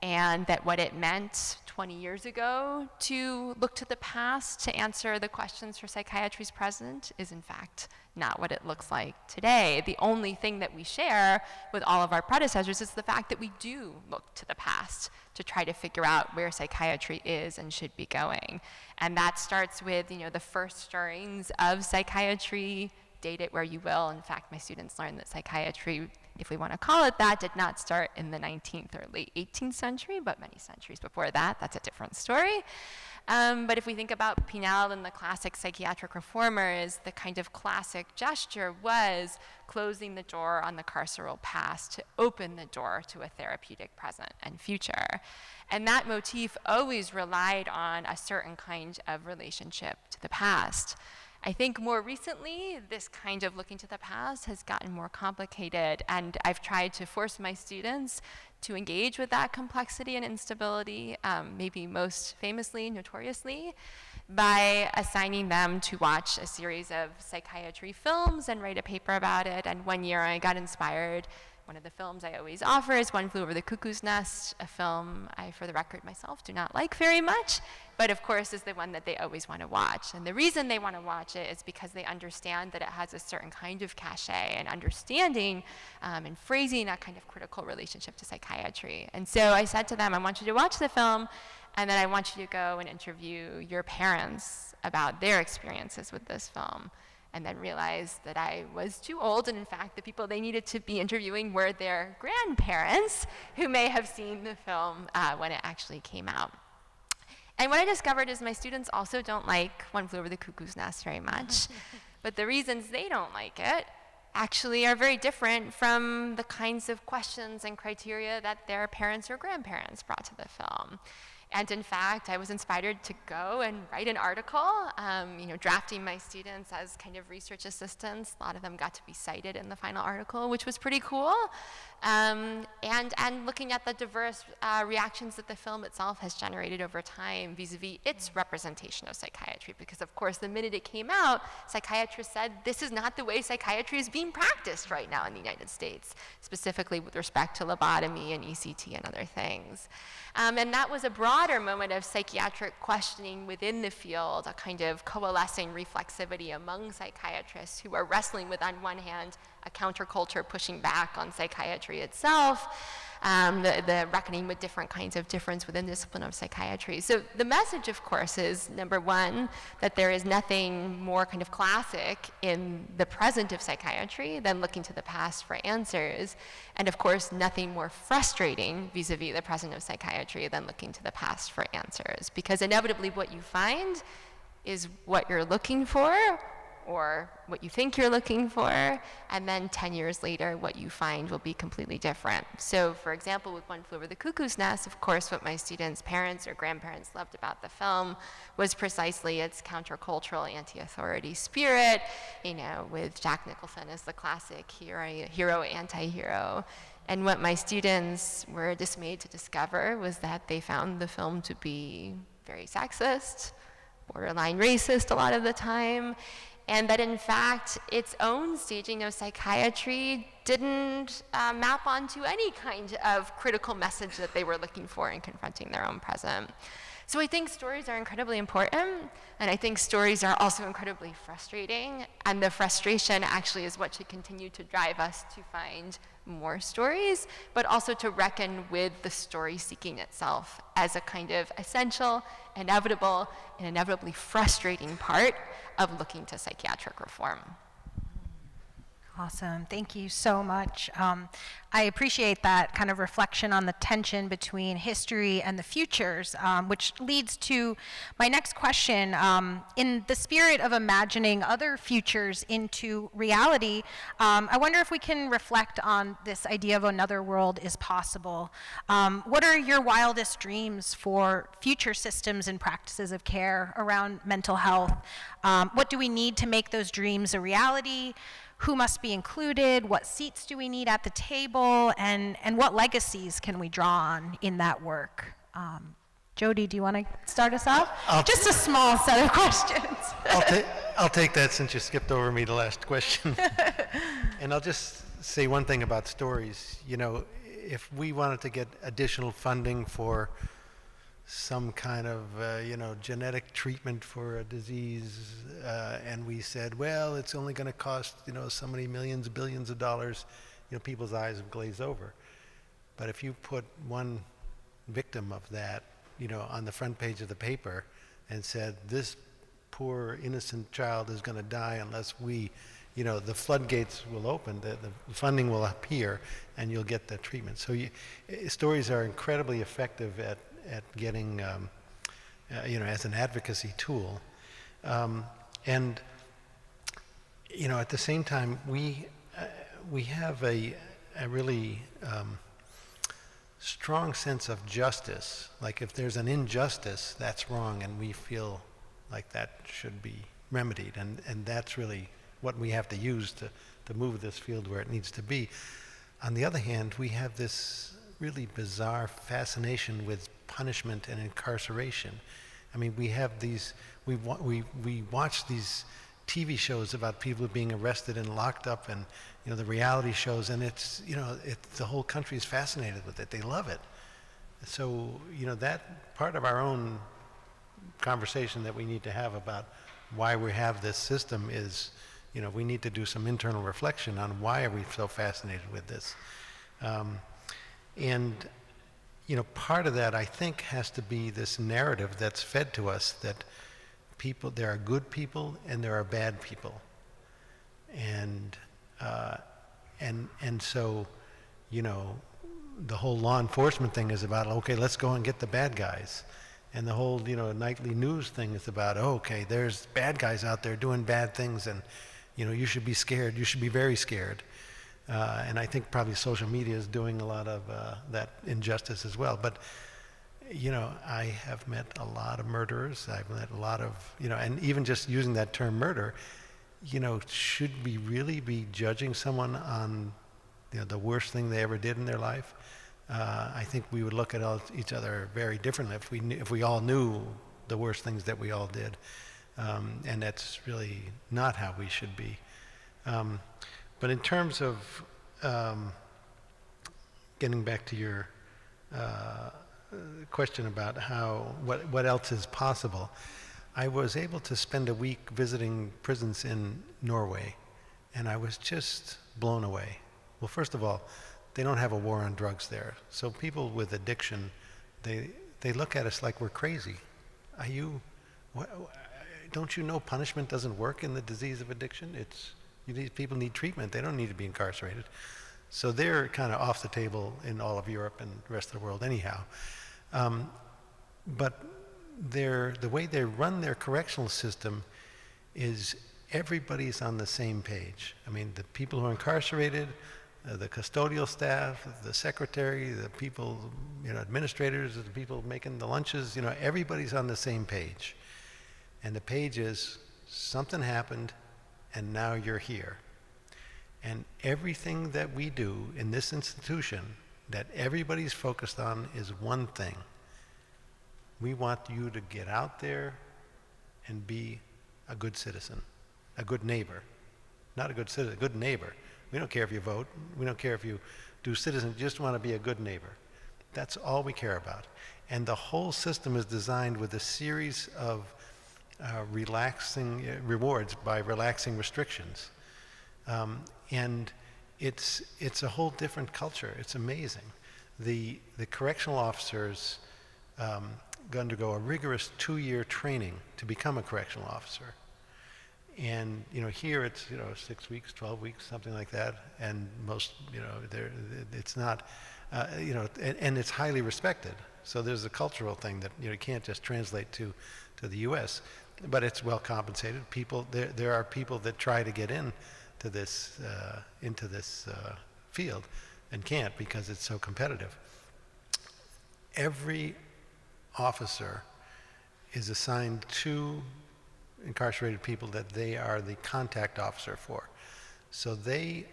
and that what it meant 20 years ago to look to the past to answer the questions for psychiatry's present is, in fact, not what it looks like today. The only thing that we share with all of our predecessors is the fact that we do look to the past to try to figure out where psychiatry is and should be going. And that starts with, the first stirrings of psychiatry, date it where you will. In fact, my students learned that psychiatry, if we want to call it that, did not start in the 19th or late 18th century, but many centuries before that. That's a different story. But if we think about Pinel and the classic psychiatric reformers, the kind of classic gesture was closing the door on the carceral past to open the door to a therapeutic present and future. And that motif always relied on a certain kind of relationship to the past. I think more recently, this kind of looking to the past has gotten more complicated, and I've tried to force my students to engage with that complexity and instability, maybe most famously, notoriously, by assigning them to watch a series of psychiatry films and write a paper about it. And one year I got inspired. One of the films I always offer is One Flew Over the Cuckoo's Nest, a film I, for the record, myself do not like very much, but of course is the one that they always want to watch. And the reason they want to watch it is because they understand that it has a certain kind of cachet and understanding and phrasing a kind of critical relationship to psychiatry. And so I said to them, I want you to watch the film, and then I want you to go and interview your parents about their experiences with this film. And then realized that I was too old, and in fact, the people they needed to be interviewing were their grandparents, who may have seen the film when it actually came out. And what I discovered is my students also don't like One Flew Over the Cuckoo's Nest very much, but the reasons they don't like it actually are very different from the kinds of questions and criteria that their parents or grandparents brought to the film. And in fact, I was inspired to go and write an article, drafting my students as kind of research assistants. A lot of them got to be cited in the final article, which was pretty cool. And looking at the diverse reactions that the film itself has generated over time vis-a-vis its representation of psychiatry. Because of course, the minute it came out, psychiatrists said, this is not the way psychiatry is being practiced right now in the United States, specifically with respect to lobotomy and ECT and other things. And that was a broader moment of psychiatric questioning within the field, a kind of coalescing reflexivity among psychiatrists who are wrestling with, on one hand, a counterculture pushing back on psychiatry itself, the reckoning with different kinds of difference within the discipline of psychiatry. So the message, of course, is, number one, that there is nothing more kind of classic in the present of psychiatry than looking to the past for answers. And of course, nothing more frustrating vis-a-vis the present of psychiatry than looking to the past for answers. Because inevitably what you find is what you're looking for, or what you think you're looking for, and then 10 years later, what you find will be completely different. So for example, with One Flew Over the Cuckoo's Nest, of course, what my students' parents or grandparents loved about the film was precisely its countercultural anti-authority spirit, with Jack Nicholson as the classic hero, anti-hero. And what my students were dismayed to discover was that they found the film to be very sexist, borderline racist a lot of the time, and that in fact its own staging of psychiatry didn't map onto any kind of critical message that they were looking for in confronting their own present. So I think stories are incredibly important, and I think stories are also incredibly frustrating, and the frustration actually is what should continue to drive us to find more stories, but also to reckon with the story seeking itself as a kind of essential, inevitable, and inevitably frustrating part of looking to psychiatric reform. Awesome. Thank you so much. I appreciate that kind of reflection on the tension between history and the futures, which leads to my next question. In the spirit of imagining other futures into reality, I wonder if we can reflect on this idea of another world is possible. What are your wildest dreams for future systems and practices of care around mental health? What do we need to make those dreams a reality? Who must be included? What seats do we need at the table? And what legacies can we draw on in that work? Jody, do you want to start us off? Just a small set of questions. I'll take that since you skipped over me the last question. And I'll just say one thing about stories. If we wanted to get additional funding for some kind of genetic treatment for a disease, and we said, well, it's only going to cost so many millions, billions of dollars, people's eyes have glazed over. But if you put one victim of that on the front page of the paper and said, this poor innocent child is going to die unless we, the floodgates will open, the funding will appear, and you'll get the treatment. So stories are incredibly effective at getting, as an advocacy tool. And at the same time, we have a really strong sense of justice. Like if there's an injustice, that's wrong, and we feel like that should be remedied. And that's really what we have to use to move this field where it needs to be. On the other hand, we have this really bizarre fascination with punishment and incarceration. I mean, we have these, we watch these TV shows about people being arrested and locked up, and the reality shows, and it's the whole country is fascinated with it. They love it. So that part of our own conversation that we need to have about why we have this system is, we need to do some internal reflection on why are we so fascinated with this. And part of that, I think, has to be this narrative that's fed to us that there are good people and there are bad people. And so, the whole law enforcement thing is about, okay, let's go and get the bad guys. And the whole, nightly news thing is about, okay, there's bad guys out there doing bad things, and, you should be scared. You should be very scared. And I think probably social media is doing a lot of that injustice as well. But, I have met a lot of murderers. I've met a lot of, and even just using that term murder, should we really be judging someone on, the worst thing they ever did in their life? I think we would look at each other very differently if we all knew the worst things that we all did. And that's really not how we should be. But in terms of getting back to your question about what else is possible, I was able to spend a week visiting prisons in Norway, and I was just blown away. Well, first of all, they don't have a war on drugs there. So people with addiction, they look at us like we're crazy. Don't you know punishment doesn't work in the disease of addiction? People need treatment. They don't need to be incarcerated. So they're kind of off the table in all of Europe and the rest of the world anyhow. But the way they run their correctional system is everybody's on the same page. I mean, the people who are incarcerated, the custodial staff, the secretary, the people, administrators, the people making the lunches, everybody's on the same page. And the page is, something happened, and now you're here. And everything that we do in this institution that everybody's focused on is one thing. We want you to get out there and be a good citizen, a good neighbor. Not a good citizen, a good neighbor. We don't care if you vote. We don't care if you do citizen. You just want to be a good neighbor. That's all we care about. And the whole system is designed with a series of relaxing rewards by relaxing restrictions. And it's a whole different culture. It's amazing. The correctional officers undergo a rigorous 2-year training to become a correctional officer. And here it's 6 weeks, 12 weeks, something like that. And most it's not and it's highly respected. So there's a cultural thing that you can't just translate to the U.S. But it's well compensated. People there are people that try to get into this field and can't because it's so competitive. Every officer is assigned 2 incarcerated people that they are the contact officer for. So they,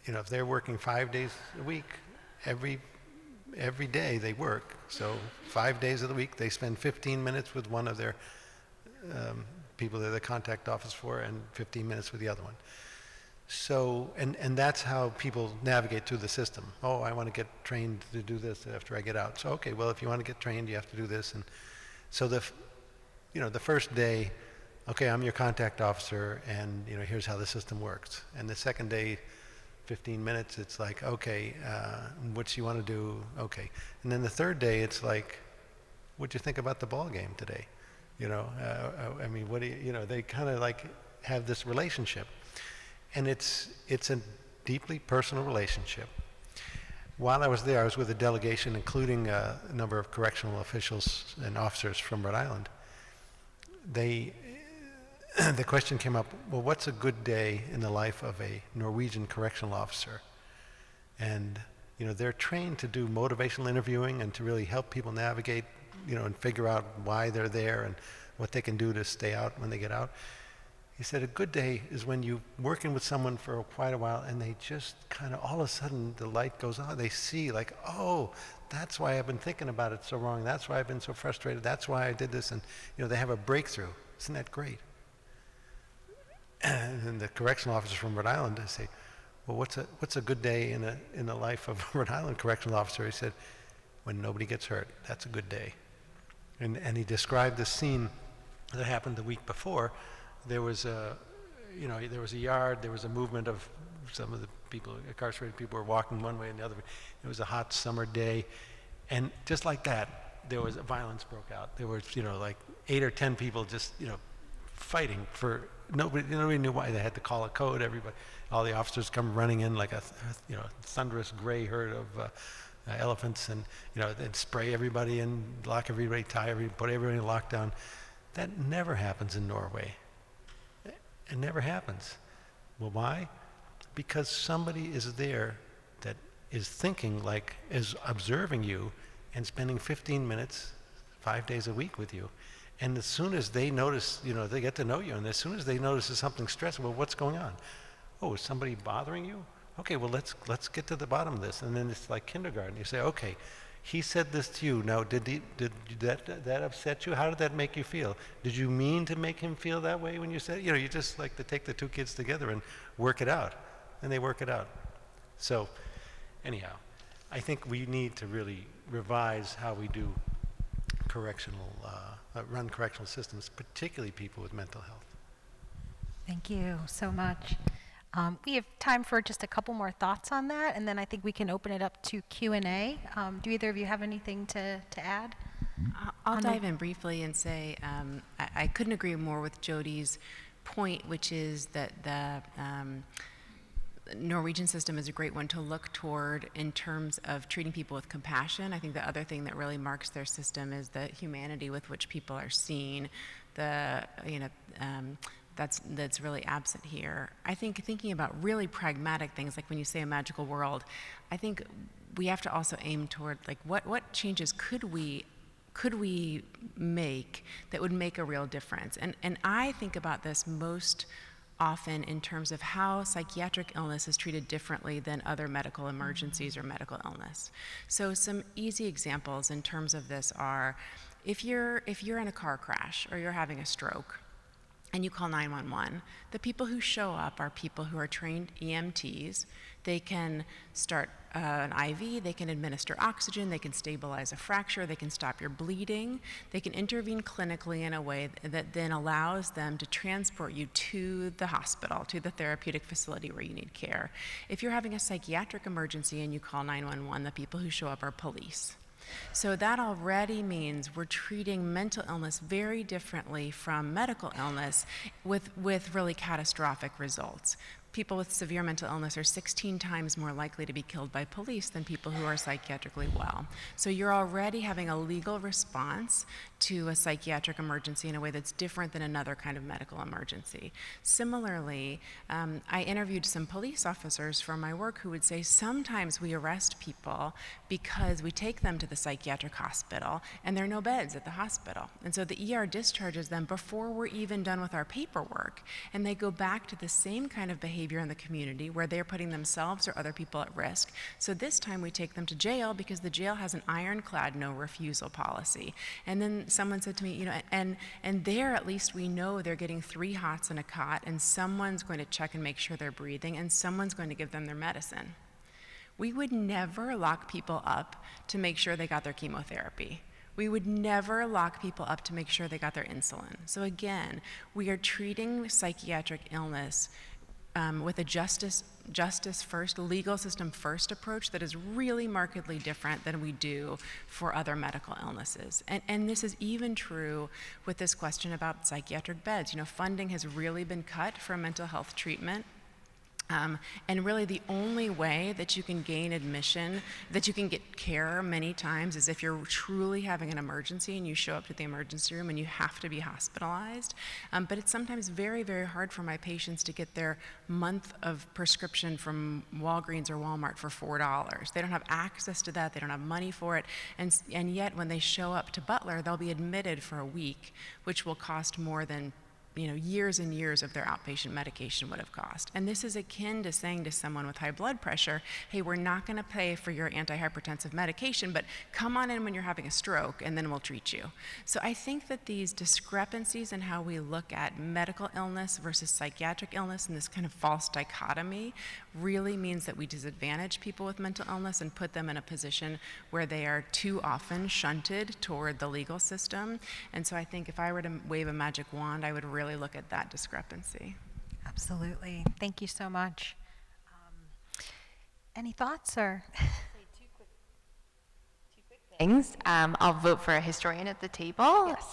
if they're working 5 days a week, every day they work. So 5 days of the week, they spend 15 minutes with one of their people they're the contact officer for and 15 minutes with the other one. So, and that's how people navigate through the system. Oh, I want to get trained to do this after I get out. So, okay, well, if you want to get trained, you have to do this. And so the first day, okay, I'm your contact officer, and here's how the system works. And the second day, 15 minutes, it's like, okay, what do you want to do? Okay. And then the third day, it's like, what'd you think about the ball game today? I mean, what do they kind of like have this relationship. And it's a deeply personal relationship. While I was there, I was with a delegation, including a number of correctional officials and officers from Rhode Island. The question came up, well, what's a good day in the life of a Norwegian correctional officer? And, they're trained to do motivational interviewing and to really help people navigate, and figure out why they're there and what they can do to stay out when they get out. He said a good day is when you're working with someone for quite a while and they just kind of all of a sudden the light goes on. They see like, oh, that's why I've been thinking about it so wrong. That's why I've been so frustrated. That's why I did this. And they have a breakthrough. Isn't that great? And the correctional officer from Rhode Island, I say, well, what's a good day in the life of a Rhode Island correctional officer? He said, when nobody gets hurt, that's a good day. And he described the scene that happened the week before. There was a yard, there was a movement of some of the people, incarcerated people were walking one way and the other way. It was a hot summer day. And just like that, there was violence broke out. There was, like 8 or 10 people just, fighting for, nobody knew why. They had to call a code, everybody, all the officers come running in like a thunderous gray herd of elephants and, they'd spray everybody and lock everybody, tie everybody, put everybody in lockdown. That never happens in Norway. It never happens. Well, why? Because somebody is there that is thinking like, is observing you and spending 15 minutes 5 days a week with you. And as soon as they notice, they get to know you, and as soon as they notice there's something stressful, well, what's going on? Oh, is somebody bothering you? Okay, well, let's get to the bottom of this. And then it's like kindergarten. You say, okay, he said this to you. Now, did that upset you? How did that make you feel? Did you mean to make him feel that way when you said it? You just like to take the two kids together and work it out. And they work it out. So, anyhow, I think we need to really revise how we do run correctional systems, particularly people with mental health. Thank you so much. We have time for just a couple more thoughts on that, and then I think we can open it up to Q&A. Do either of you have anything to add? I'll dive in briefly and say I couldn't agree more with Jody's point, which is that the Norwegian system is a great one to look toward in terms of treating people with compassion. I think the other thing that really marks their system is the humanity with which people are seen. That's really absent here. I think thinking about really pragmatic things, like when you say a magical world, I think we have to also aim toward like what changes could we make that would make a real difference. And I think about this most often in terms of how psychiatric illness is treated differently than other medical emergencies or medical illness. So some easy examples in terms of this are, if you're in a car crash or you're having a stroke and you call 911, the people who show up are people who are trained EMTs. They can start an IV, they can administer oxygen, they can stabilize a fracture, they can stop your bleeding, they can intervene clinically in a way that then allows them to transport you to the hospital, to the therapeutic facility where you need care. If you're having a psychiatric emergency and you call 911, the people who show up are police. So that already means we're treating mental illness very differently from medical illness with really catastrophic results. People with severe mental illness are 16 times more likely to be killed by police than people who are psychiatrically well. So you're already having a legal response to a psychiatric emergency in a way that's different than another kind of medical emergency. Similarly, I interviewed some police officers from my work who would say sometimes we arrest people because we take them to the psychiatric hospital and there are no beds at the hospital. And so the ER discharges them before we're even done with our paperwork, and they go back to the same kind of behavior in the community where they're putting themselves or other people at risk. So this time we take them to jail because the jail has an ironclad no refusal policy. And then someone said to me, and there at least we know they're getting 3 hots in a cot, and someone's going to check and make sure they're breathing, and someone's going to give them their medicine. We would never lock people up to make sure they got their chemotherapy. We would never lock people up to make sure they got their insulin. So again, we are treating psychiatric illness with a justice first, legal system first approach that is really markedly different than we do for other medical illnesses. And this is even true with this question about psychiatric beds. Funding has really been cut for mental health treatment. And really the only way that you can gain admission, that you can get care many times, is if you're truly having an emergency and you show up to the emergency room and you have to be hospitalized. But it's sometimes very, very hard for my patients to get their month of prescription from Walgreens or Walmart for $4. They don't have access to that, they don't have money for it, and yet when they show up to Butler, they'll be admitted for a week, which will cost more than years and years of their outpatient medication would have cost. And this is akin to saying to someone with high blood pressure, hey, we're not going to pay for your antihypertensive medication, but come on in when you're having a stroke and then we'll treat you. So I think that these discrepancies in how we look at medical illness versus psychiatric illness and this kind of false dichotomy really means that we disadvantage people with mental illness and put them in a position where they are too often shunted toward the legal system. And so I think if I were to wave a magic wand, I would really look at that discrepancy. Absolutely. Thank you so much. Any thoughts or? Two quick things. I'll vote for a historian at the table. Yes.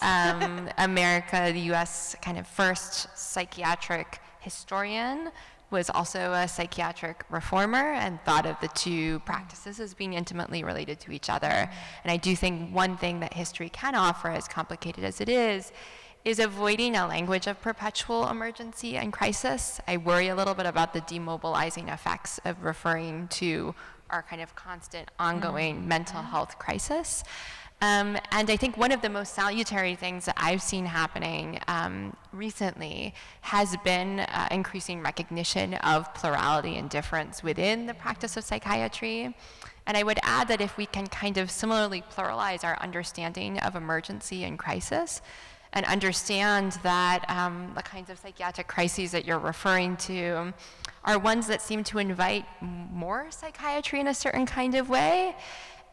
America, the U.S. kind of first psychiatric historian, was also a psychiatric reformer and thought of the two practices as being intimately related to each other. And I do think one thing that history can offer, as complicated as it is avoiding a language of perpetual emergency and crisis. I worry a little bit about the demobilizing effects of referring to our kind of constant ongoing mental health crisis. And I think one of the most salutary things that I've seen happening recently has been increasing recognition of plurality and difference within the practice of psychiatry. And I would add that if we can kind of similarly pluralize our understanding of emergency and crisis, and understand that the kinds of psychiatric crises that you're referring to are ones that seem to invite more psychiatry in a certain kind of way.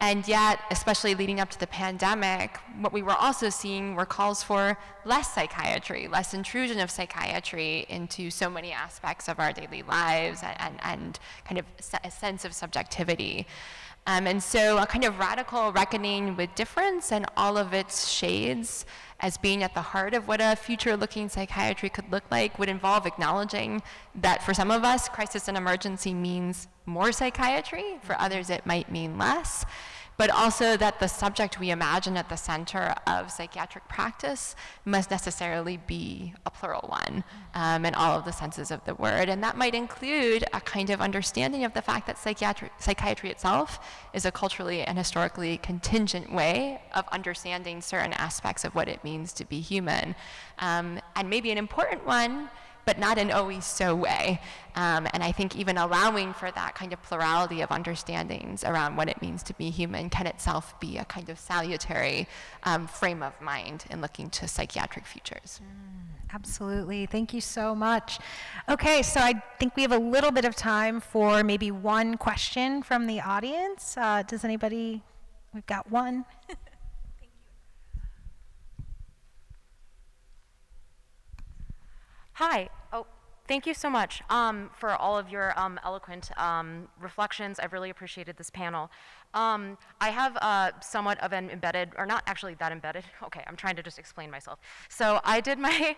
And yet, especially leading up to the pandemic, what we were also seeing were calls for less psychiatry, less intrusion of psychiatry into so many aspects of our daily lives and kind of a sense of subjectivity. And so a kind of radical reckoning with difference and all of its shades as being at the heart of what a future-looking psychiatry could look like would involve acknowledging that for some of us, crisis and emergency means more psychiatry, for others it might mean less, but also that the subject we imagine at the center of psychiatric practice must necessarily be a plural one in all of the senses of the word. And that might include a kind of understanding of the fact that psychiatry itself is a culturally and historically contingent way of understanding certain aspects of what it means to be human. And maybe an important one, but not in always so way. And I think even allowing for that kind of plurality of understandings around what it means to be human can itself be a kind of salutary frame of mind in looking to psychiatric futures. Absolutely. Thank you so much. Okay, so I think we have a little bit of time for maybe one question from the audience. Does anybody? We've got one. Hi. Oh, thank you so much for all of your eloquent reflections. I've really appreciated this panel. I have somewhat of an embedded, or not actually that embedded. Okay, I'm trying to just explain myself. So I did my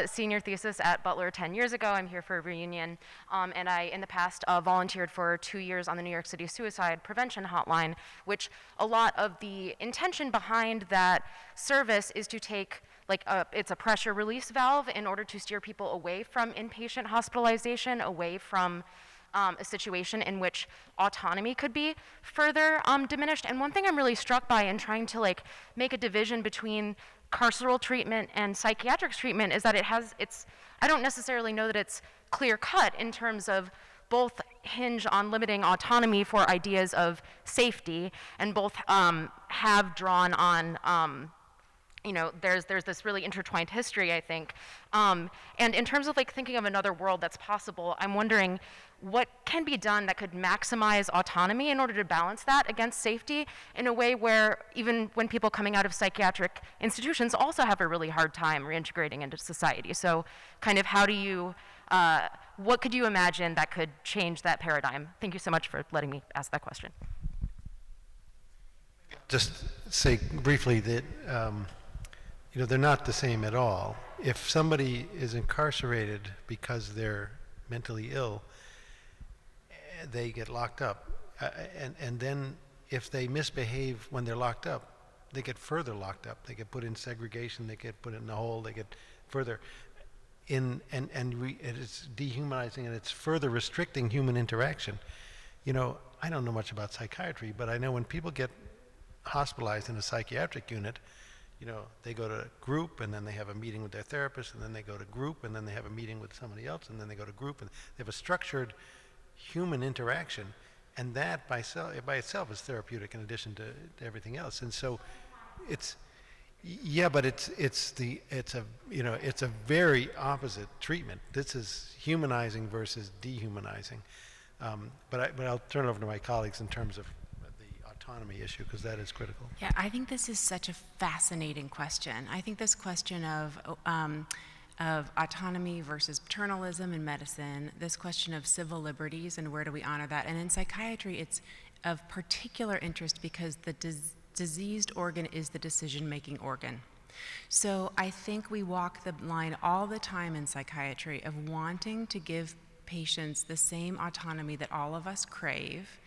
senior thesis at Butler 10 years ago. I'm here for a reunion. And I, in the past, volunteered for 2 years on the New York City Suicide Prevention Hotline, which a lot of the intention behind that service is to take it's a pressure release valve in order to steer people away from inpatient hospitalization, away from a situation in which autonomy could be further diminished. And one thing I'm really struck by in trying to make a division between carceral treatment and psychiatric treatment is that I don't necessarily know that it's clear cut in terms of both hinge on limiting autonomy for ideas of safety, and both have drawn on there's this really intertwined history, I think. And in terms of thinking of another world that's possible, I'm wondering what can be done that could maximize autonomy in order to balance that against safety in a way where even when people coming out of psychiatric institutions also have a really hard time reintegrating into society. So kind of what could you imagine that could change that paradigm? Thank you so much for letting me ask that question. Just say briefly that they're not the same at all. If somebody is incarcerated because they're mentally ill, they get locked up. And then if they misbehave when they're locked up, they get further locked up. They get put in segregation, they get put in the hole, they get further in, and it's dehumanizing, and it's further restricting human interaction. I don't know much about psychiatry, but I know when people get hospitalized in a psychiatric unit, they go to group, and then they have a meeting with their therapist, and then they go to group, and then they have a meeting with somebody else, and then they go to group, and they have a structured human interaction, and that by itself is therapeutic in addition to everything else. And so it's a very opposite treatment. This is humanizing versus dehumanizing. But I'll turn it over to my colleagues in terms of autonomy issue, because that is critical. Yeah, I think this is such a fascinating question. I think this question of autonomy versus paternalism in medicine, this question of civil liberties and where do we honor that, and in psychiatry it's of particular interest because the diseased organ is the decision-making organ. So I think we walk the line all the time in psychiatry of wanting to give patients the same autonomy that all of us crave,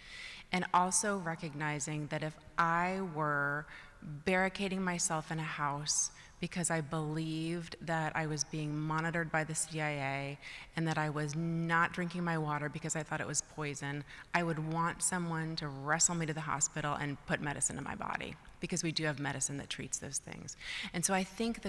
and also recognizing that if I were barricading myself in a house because I believed that I was being monitored by the CIA and that I was not drinking my water because I thought it was poison, I would want someone to wrestle me to the hospital and put medicine in my body, because we do have medicine that treats those things. And so I think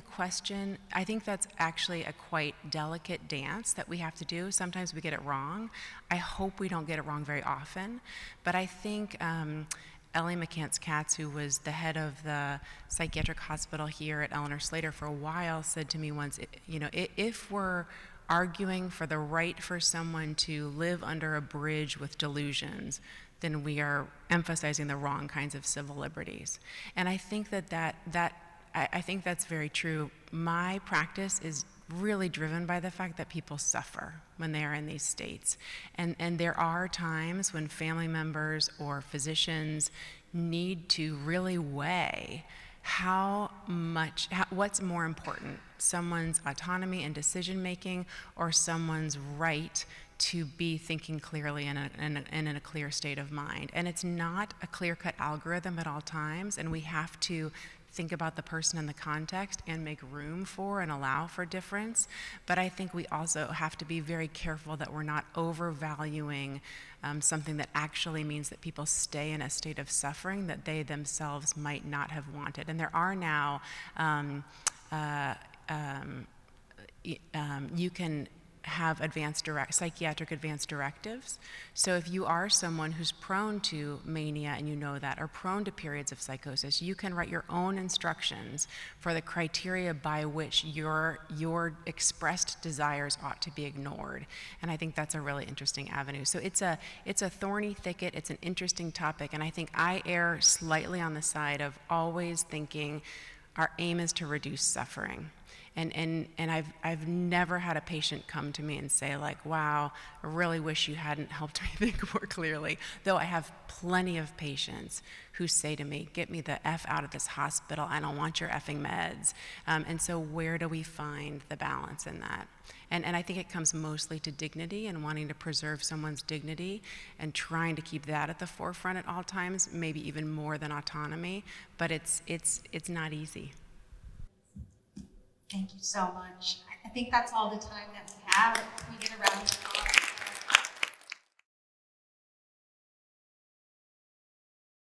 I think that's actually a quite delicate dance that we have to do. Sometimes we get it wrong. I hope we don't get it wrong very often, but I think Ellie McCants-Katz, who was the head of the psychiatric hospital here at Eleanor Slater for a while, said to me once, if we're arguing for the right for someone to live under a bridge with delusions, then we are emphasizing the wrong kinds of civil liberties. And I think I think that's very true. My practice is really driven by the fact that people suffer when they are in these states. And there are times when family members or physicians need to really weigh what's more important, someone's autonomy and decision making or someone's right to be thinking clearly and in a clear state of mind. And it's not a clear-cut algorithm at all times, and we have to think about the person in the context and make room for and allow for difference. But I think we also have to be very careful that we're not overvaluing something that actually means that people stay in a state of suffering that they themselves might not have wanted. And there are now, you can have psychiatric advanced directives. So if you are someone who's prone to mania and you know that, or prone to periods of psychosis, you can write your own instructions for the criteria by which your expressed desires ought to be ignored. And I think that's a really interesting avenue. So it's a thorny thicket, it's an interesting topic, and I think I err slightly on the side of always thinking our aim is to reduce suffering. And I've never had a patient come to me and say like, wow, I really wish you hadn't helped me think more clearly. Though I have plenty of patients who say to me, get me the F out of this hospital, I don't want your effing meds. And so where do we find the balance in that? And I think it comes mostly to dignity and wanting to preserve someone's dignity and trying to keep that at the forefront at all times, maybe even more than autonomy, but it's not easy. Thank you so much. I think that's all the time that we have. We get around